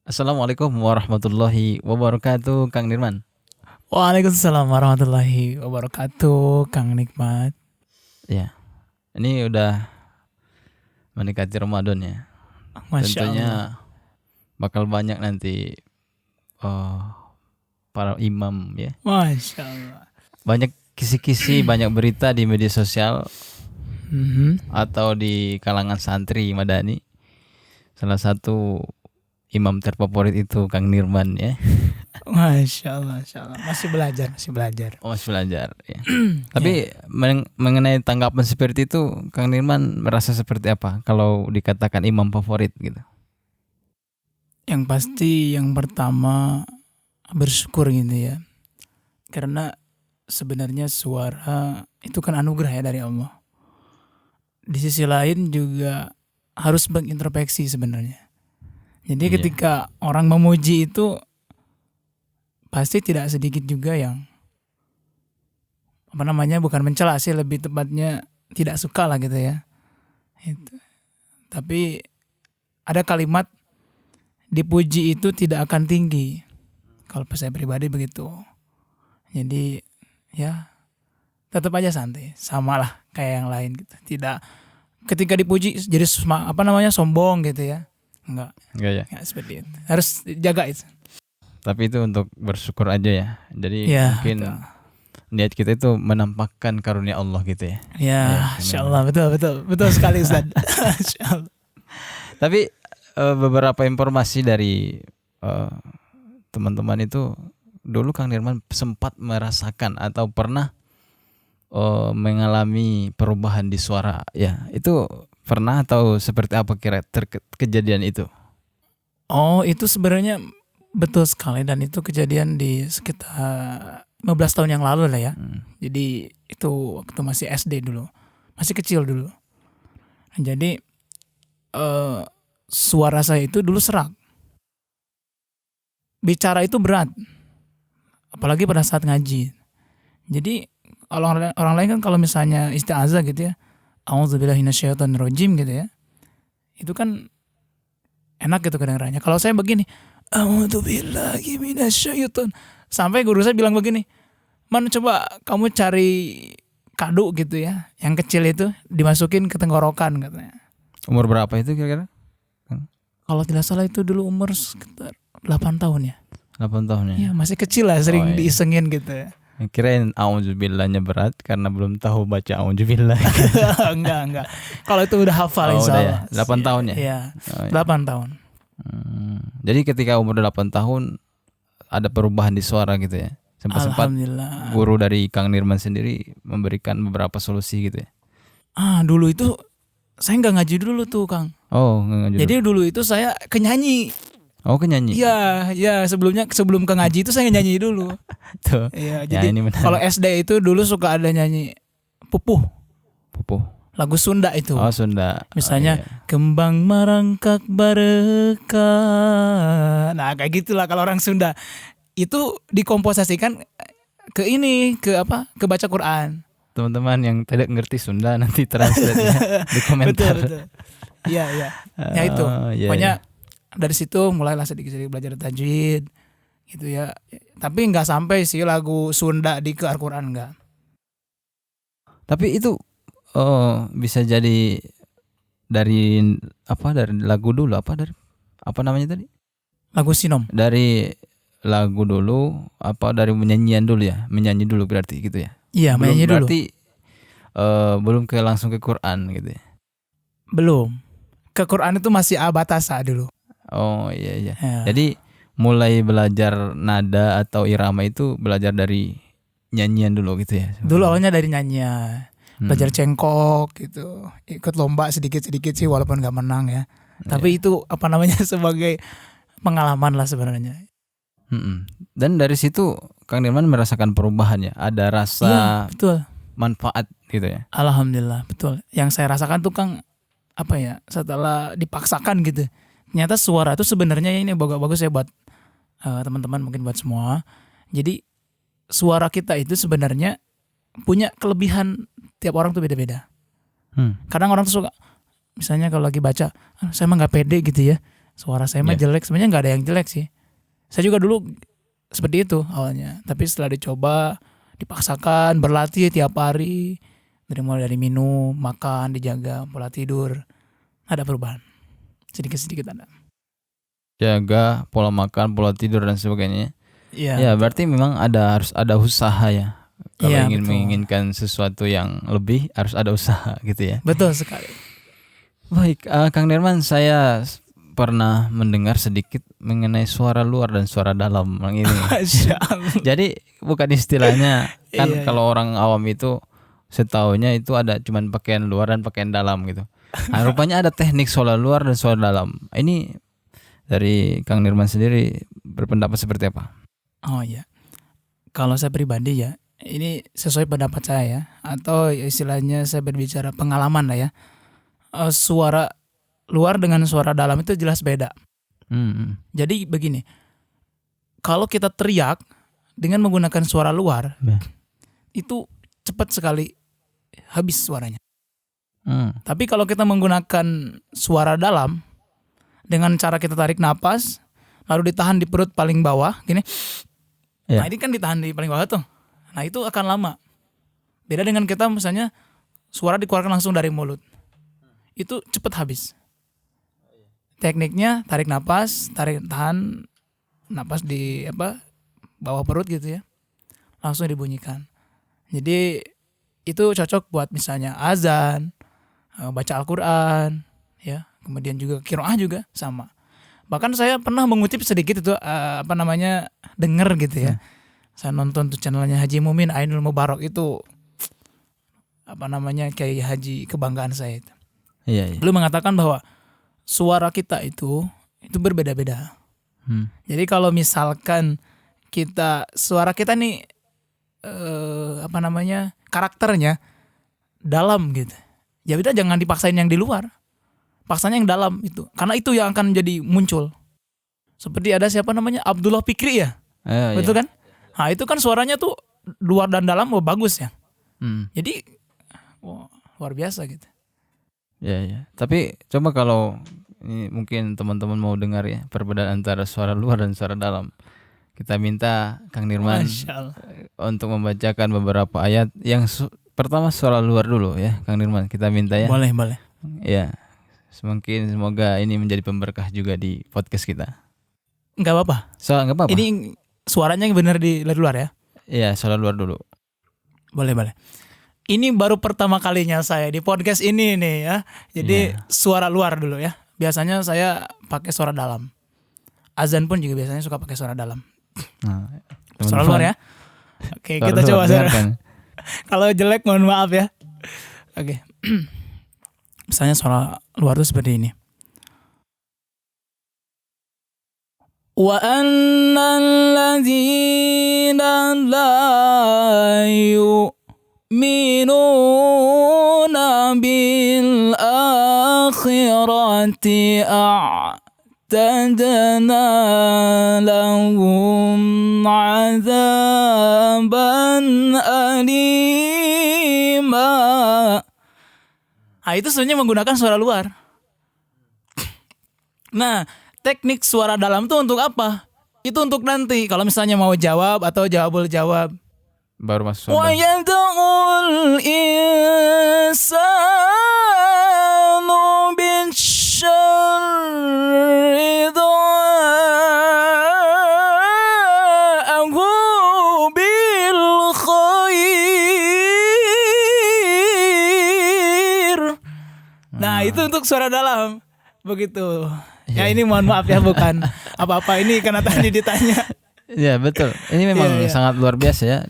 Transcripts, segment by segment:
Assalamualaikum warahmatullahi wabarakatuh, Kang Nirman. Waalaikumsalam warahmatullahi wabarakatuh, Kang Nikmat. Ya, ini udah mendekati Ramadan ya. Masya Tentunya Allah. bakal banyak nanti eh, para imam ya. Masya Allah. Banyak kisi-kisi, banyak berita di media sosial atau di kalangan santri Madani. Salah satu imam terfavorit itu Kang Nirman ya. Masya Allah, Masya Allah. Masih belajar. Oh, masih belajar ya. Tapi mengenai tanggapan seperti itu, Kang Nirman merasa seperti apa kalau dikatakan imam favorit gitu? Yang pasti yang pertama bersyukur gitu ya. Karena sebenarnya suara itu kan anugerah ya dari Allah. Di sisi lain juga harus mengintrospeksi sebenarnya. Jadi Iya. ketika orang memuji itu pasti tidak sedikit juga yang bukan mencela sih, lebih tepatnya tidak suka lah gitu ya. Itu. Tapi ada kalimat dipuji itu tidak akan tinggi. Kalau saya pribadi begitu. Jadi ya tetap aja santai, samalah kayak yang lain gitu. Tidak ketika dipuji jadi sombong gitu ya. Enggak Enggak ya. seperti itu. Harus jaga itu. Tapi itu untuk bersyukur aja ya. Jadi Ya, mungkin betul. niat kita itu menampakkan karunia Allah gitu ya. Ya, Masya Allah, betul sekali Ustaz. Masya Allah. Tapi beberapa informasi dari teman-teman itu dulu Kang Nirman sempat merasakan atau pernah mengalami perubahan di suara ya. Itu pernah atau seperti apa kejadian itu? Oh, itu sebenarnya betul sekali dan itu kejadian di sekitar 15 tahun yang lalu lah ya. Jadi itu waktu masih SD dulu. Masih kecil dulu. Jadi suara saya itu dulu serak. Bicara itu berat. Apalagi pada saat ngaji. Jadi orang lain kan kalau misalnya isti'azah gitu ya. A'udzubillahi minasyaitonirrajim gitu ya. Itu kan enak gitu kedengarannya. Kalau saya begini, a'udzubillahi minasyaiton. Sampai guru saya bilang begini, "Man, coba kamu cari kadu gitu ya, yang kecil itu dimasukin ke tenggorokan," katanya. Umur berapa itu kira-kira? Kalau tidak salah itu dulu umur sekitar 8 tahun ya. 8 tahun ya. Iya, masih kecil lah, sering iya. diisengin gitu ya. Kirain a'udzubillahnya berat karena belum tahu baca a'udzubillah. Enggak. Kalau itu udah hafal Oh, udah ya. insyaallah. 8 tahun ya? Iya, Oh, iya. 8 tahun. Jadi ketika umur 8 tahun ada perubahan di suara gitu ya. Sempat-sempat Alhamdulillah. guru dari Kang Nirman sendiri memberikan beberapa solusi gitu ya. Dulu itu saya nggak ngaji dulu tuh, Kang. Oh, nggak Jadi dulu itu saya kenyanyi. Oh, nyanyi. Iya, sebelum ke ngaji itu saya nyanyi dulu. Tuh. Iya, Ya, jadi ini menarik. kalau SD itu dulu suka ada nyanyi pupuh, Pupuh. lagu Sunda itu. Oh, Sunda. Misalnya Oh, iya. kembang merangkak bareka. Nah, kayak gitulah kalau orang Sunda. Itu dikomposisikan ke baca Quran. Teman-teman yang tidak ngerti Sunda nanti translate-nya di komentar. Betul. Iya. Ya itu. Iya, Pokoknya iya. dari situ mulailah sedikit-sedikit belajar tajwid gitu ya. Tapi nggak sampai sih lagu Sunda di ke Al-Quran, nggak. Tapi itu bisa jadi dari lagu dulu apa namanya tadi? Lagu Sinom. Dari lagu dulu dari menyanyi dulu berarti gitu ya. Iya, menyanyi dulu. Berarti belum langsung ke Quran gitu ya. Belum. Ke Quran itu masih abatasa dulu. Oh iya. Ya. Jadi mulai belajar nada atau irama itu belajar dari nyanyian dulu gitu ya. Dulu awalnya dari nyanyian, belajar cengkok gitu, ikut lomba sedikit-sedikit sih walaupun nggak menang ya. Tapi itu sebagai pengalaman lah sebenarnya. Dan dari situ Kang Nirman merasakan perubahan ya, ada rasa Iya, betul. manfaat gitu ya. Alhamdulillah, betul. Yang saya rasakan tuh Kang, setelah dipaksakan gitu, ternyata suara itu sebenarnya ini bagus ya buat teman-teman, mungkin buat semua. Jadi suara kita itu sebenarnya punya kelebihan, tiap orang tuh beda-beda. Kadang orang tuh suka, misalnya kalau lagi baca, saya mah nggak pede gitu ya, Suara saya mah jelek, sebenarnya nggak ada yang jelek sih. Saya juga dulu seperti itu awalnya, tapi setelah dicoba, dipaksakan, berlatih tiap hari, mulai dari minum, makan, dijaga, pola tidur, ada perubahan. Sedikit-sedikit ada. Jaga pola makan, pola tidur dan sebagainya. Iya. Ya, berarti memang harus ada usaha ya. Kalau Iya, ingin betul. menginginkan sesuatu yang lebih harus ada usaha gitu ya. Betul sekali. Baik, Kang Nirman, saya pernah mendengar sedikit mengenai suara luar dan suara dalam yang ini. Masya Allah. Jadi bukan istilahnya kan Iya, kalau orang awam itu setaunya itu ada cuman pakaian luar dan pakaian dalam gitu. Nah, rupanya ada teknik suara luar dan suara dalam. Ini dari Kang Nirman sendiri berpendapat seperti apa? Oh iya. Kalau saya pribadi ya, ini sesuai pendapat saya ya, atau istilahnya saya berbicara pengalaman lah ya. Suara luar dengan suara dalam itu jelas beda. Jadi begini, kalau kita teriak dengan menggunakan suara luar, itu cepat sekali habis suaranya. Tapi kalau kita menggunakan suara dalam, dengan cara kita tarik napas, lalu ditahan di perut paling bawah, gini. Ya. Nah ini kan ditahan di paling bawah tuh. Nah itu akan lama. Beda dengan kita misalnya suara dikeluarkan langsung dari mulut. Itu cepat habis. Tekniknya tarik napas, tahan napas di bawah perut gitu ya. Langsung dibunyikan. Jadi itu cocok buat misalnya azan, baca Al-Qur'an, ya. Kemudian juga qiraah juga sama. Bahkan saya pernah mengutip sedikit itu denger gitu ya. Saya nonton tuh channelnya Haji Mumin Ainul Mubarak itu kayak haji kebanggaan saya itu. Iya. Beliau mengatakan bahwa suara kita itu berbeda-beda. Jadi kalau misalkan suara kita nih karakternya dalam gitu. Ya udah jangan dipaksain yang di luar. Paksanya yang dalam itu. Karena itu yang akan jadi muncul. Seperti ada Abdullah Fikri ya. Betul kan? Nah, itu kan suaranya tuh luar dan dalam bagus ya. Jadi luar biasa gitu. Ya. Tapi coba kalau ini mungkin teman-teman mau dengar ya perbedaan antara suara luar dan suara dalam. Kita minta Kang Nirman untuk membacakan beberapa ayat yang pertama suara luar dulu ya, Kang Nirman. Kita minta ya. Boleh. Ya. Semoga ini menjadi pemberkah juga di podcast kita. Enggak apa-apa. Enggak apa-apa. Ini suaranya yang benar di luar ya? Iya, suara luar dulu. Boleh. Ini baru pertama kalinya saya di podcast ini nih ya. Jadi suara luar dulu ya. Biasanya saya pakai suara dalam. Azan pun juga biasanya suka pakai suara dalam. Nah, suara luar ya. Oke, kita coba suara. Kalau jelek mohon maaf ya. Oke. Misalnya suara luar itu seperti ini. Wa annal ladzina la yu'minuna bil akhirati a'tadna lahum 'adzaban alima. Nah itu sebenarnya menggunakan suara luar. Nah teknik suara dalam tuh untuk apa? Itu untuk nanti kalau misalnya mau jawab atau jawabul jawab. Baru masuk suara. Wa yad'ul insanu bisyarri du'a'ahu bil khair. Nah itu untuk suara dalam. Begitu. Ya ini mohon maaf ya bukan apa-apa ini karena tadi ditanya. Ya betul. Ini memang sangat luar biasa ya.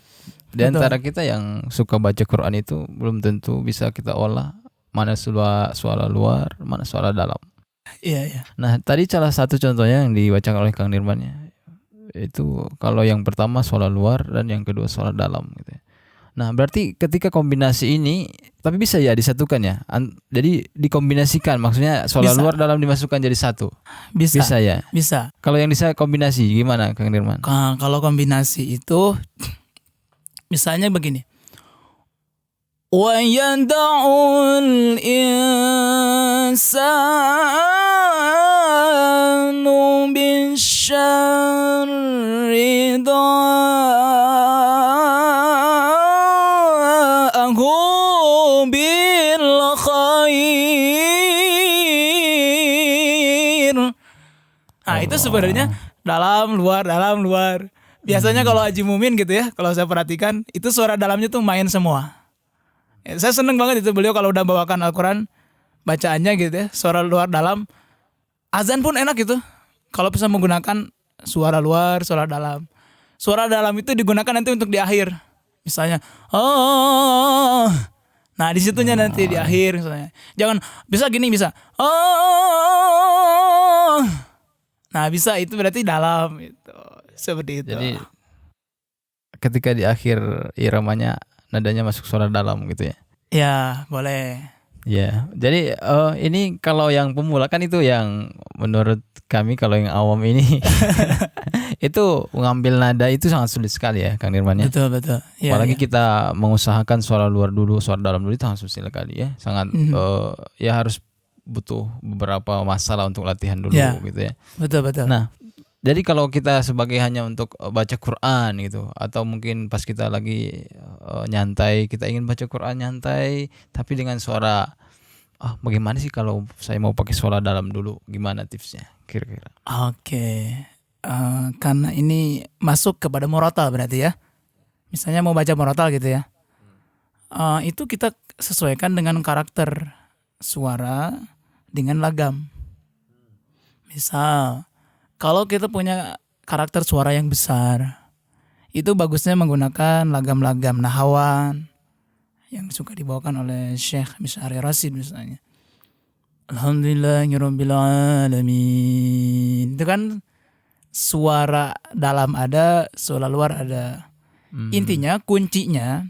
Di antara kita yang suka baca Quran itu belum tentu bisa kita olah mana suara luar, mana suara dalam. Iya. Nah tadi salah satu contohnya yang dibacakan oleh Kang Nirman ya, itu kalau yang pertama suara luar dan yang kedua suara dalam gitu ya. Nah berarti ketika kombinasi ini tapi bisa ya disatukan ya. Jadi dikombinasikan, maksudnya suara luar dalam dimasukkan jadi satu. Bisa ya. Bisa. Kalau yang bisa kombinasi gimana Kang Nirman? Kalau kombinasi itu misalnya begini. Wa yad'ul insan syarri du'aahu bil khair. Nah, itu sebenarnya dalam luar. Biasanya kalau Haji Mumin gitu ya, kalau saya perhatikan itu suara dalamnya tuh main semua. Ya, saya seneng banget itu beliau kalau udah bawakan Al-Quran bacaannya gitu ya, suara luar dalam. Azan pun enak gitu. Kalau bisa menggunakan suara luar, suara dalam. Suara dalam itu digunakan nanti untuk di akhir. Misalnya, oh. Nah, di situnya nanti di akhir misalnya. Jangan bisa gini bisa. Oh. Nah, bisa itu berarti dalam itu. Seperti itu. Jadi ketika di akhir iramanya nadanya masuk suara dalam gitu ya. Ya, boleh. Ya, jadi ini kalau yang pemula kan itu yang menurut kami kalau yang awam ini itu mengambil nada itu sangat sulit sekali ya, Kang Nirman ya. Betul. Ya, Apalagi ya. kita mengusahakan suara luar dulu, suara dalam dulu itu sangat sulit sekali ya. Sangat ya harus butuh beberapa masalah untuk latihan dulu gitu ya. Betul. Nah, jadi kalau kita sebagai hanya untuk baca Quran gitu, atau mungkin pas kita lagi nyantai, kita ingin baca Quran nyantai, tapi dengan suara, bagaimana sih kalau saya mau pakai suara dalam dulu? Gimana tipsnya kira-kira? Oke. Karena ini masuk kepada murotal berarti ya. Misalnya mau baca murotal gitu ya. Itu kita sesuaikan dengan karakter suara dengan lagam. Misal kalau kita punya karakter suara yang besar, itu bagusnya menggunakan lagam-lagam nahawan yang suka dibawakan oleh Syekh Misyari Rasid misalnya. Alhamdulillahirabbil alamin. Itu kan suara dalam ada, suara luar ada. Intinya kuncinya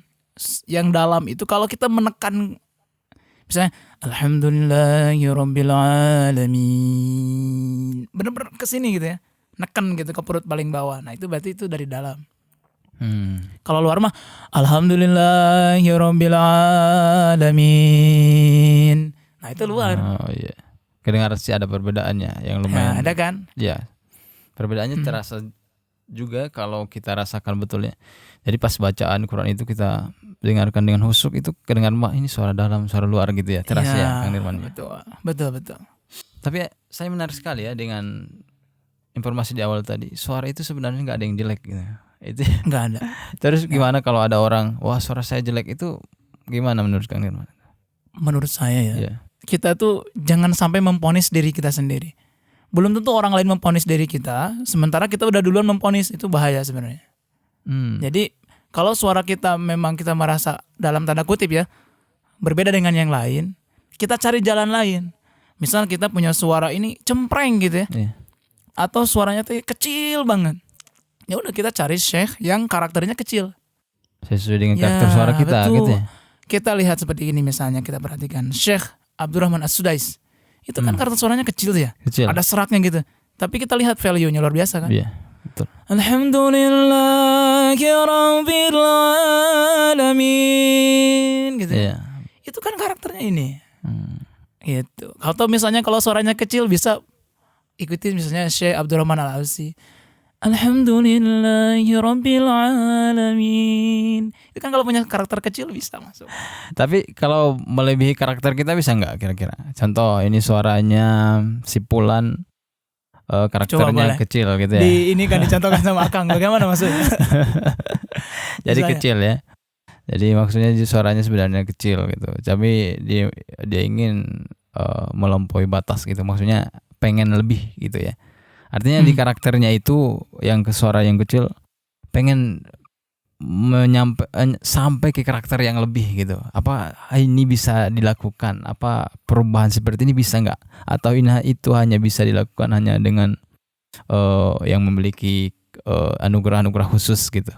yang dalam itu kalau kita menekan misalnya Alhamdulillahirabbil alamin. Bener-bener kesini gitu ya. Neken gitu ke perut paling bawah. Nah, itu berarti itu dari dalam. Kalau luar mah Alhamdulillahirabbil alamin. Nah, itu luar. Oh iya. Kedengar sih ada perbedaannya yang lumayan. Nah, ada kan? Ya. Perbedaannya terasa juga kalau kita rasakan betulnya. Jadi pas bacaan Quran itu kita dengarkan dengan husuk itu kedengaran ini suara dalam, suara luar gitu ya. Terasa ya, Kang Nirman. Betul. Tapi saya menarik sekali ya dengan informasi di awal tadi. Suara itu sebenarnya nggak ada yang jelek gitu. Itu nggak ada. Terus gimana kalau ada orang, wah suara saya jelek, itu gimana menurut Kang Nirman? Menurut saya ya, kita tuh jangan sampai memponis diri kita sendiri. Belum tentu orang lain memponis diri kita, sementara kita udah duluan memponis, itu bahaya sebenarnya. Jadi kalau suara kita memang kita merasa dalam tanda kutip ya berbeda dengan yang lain, kita cari jalan lain. Misal kita punya suara ini cempreng gitu ya, atau suaranya tuh kecil banget. Ya udah kita cari syekh yang karakternya kecil. Sesuai dengan karakter suara kita gitu ya. Kita lihat seperti ini misalnya, kita perhatikan Syekh Abdurrahman As-Sudais. Itu kan karakter suaranya kecil ya. Ada seraknya gitu. Tapi kita lihat value-nya luar biasa kan. Iya, betul. Alhamdulillahirabbil alamin gitu. Iya. Itu kan karakternya ini. Gitu. Atau misalnya kalau suaranya kecil bisa ikutin misalnya Syekh Abdurrahman Al-Ausi. Alhamdulillahirabbil alamin. Itu kan kalau punya karakter kecil bisa masuk. Tapi kalau melebihi karakter kita bisa nggak kira-kira? Contoh ini suaranya si Pulan, karakternya kecil gitu ya. Ini kan dicontohkan sama Akang. Bagaimana maksudnya? Jadi misalnya kecil ya. Jadi maksudnya suaranya sebenarnya kecil gitu. Tapi dia ingin melampaui batas gitu. Maksudnya pengen lebih gitu ya. Artinya di karakternya itu yang ke suara yang kecil pengen sampai ke karakter yang lebih gitu. Apa ini bisa dilakukan? Apa perubahan seperti ini bisa nggak? Atau itu hanya bisa dilakukan hanya dengan yang memiliki anugerah-anugerah khusus gitu?